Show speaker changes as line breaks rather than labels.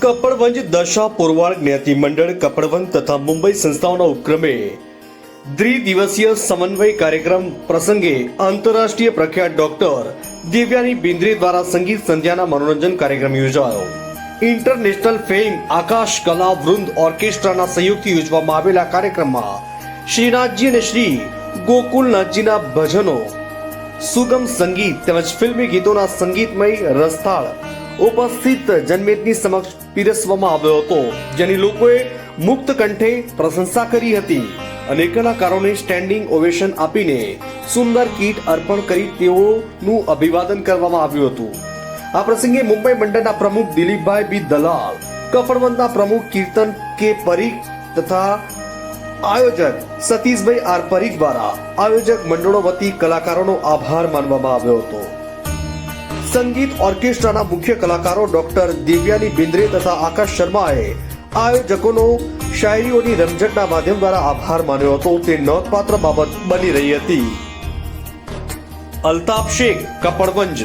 કપડવંજ દશા પુરવાડ જ્ઞાતિ મંડળ કપડવંજ તથા મુંબઈ સંસ્થાઓના ઉપક્રમે દ્વિદિવસીય સમન્વય કાર્યક્રમ પ્રસંગે આંતરરાષ્ટ્રીય પ્રખ્યાત ડોક્ટર દિવ્યાની બિન્દ્રે દ્વારા સંગીત સંધ્યાના મનોરંજન કાર્યક્રમ યોજાયો. ઇન્ટરનેશનલ ફેમ આકાશ કલા વૃંદ ઓર્કેસ્ટ્રાના સહયોગથી યોજવામાં આવેલા કાર્યક્રમમાં શ્રીનાથજી અને શ્રી ગોકુલનાથજીના ભજનો, સુગમ સંગીત તેમજ ફિલ્મી ગીતોના સંગીતમય રસથાળ ઉપસ્થિત જનમેદની સમક્ષ પીરસવામાં આવ્યો હતો, જેની લોકોએ મુક્ત કંઠે પ્રશંસા કરી હતી અને કલાકારોને સ્ટેન્ડિંગ ઓવેશન આપીને સુંદર કીટ અર્પણ કરી તેઓનું અભિવાદન કરવામાં આવ્યું હતું. આ પ્રસંગે મુંબઈ મંડળના પ્રમુખ દિલીપભાઈ બી દલાલ, કપડવંજના પ્રમુખ કીર્તન કે પરીખ તથા આયોજક સતીશભાઈ આર પરીખ દ્વારા આયોજક મંડળો વતી કલાકારોનો આભાર માનવામાં આવ્યો હતો. સંગીત ઓર્કેસ્ટ્રાના મુખ્ય કલાકારો ડોક્ટર દિવ્યાની બિન્દ્રે તથા આકાશ શર્માએ આયોજકોનો શાયરીઓની રમઝટના માધ્યમ દ્વારા આભાર માન્યો હતો. તે નોંધપાત્ર બાબત બની રહી હતી. અલ્તાફ શેખ, કપડવંજ.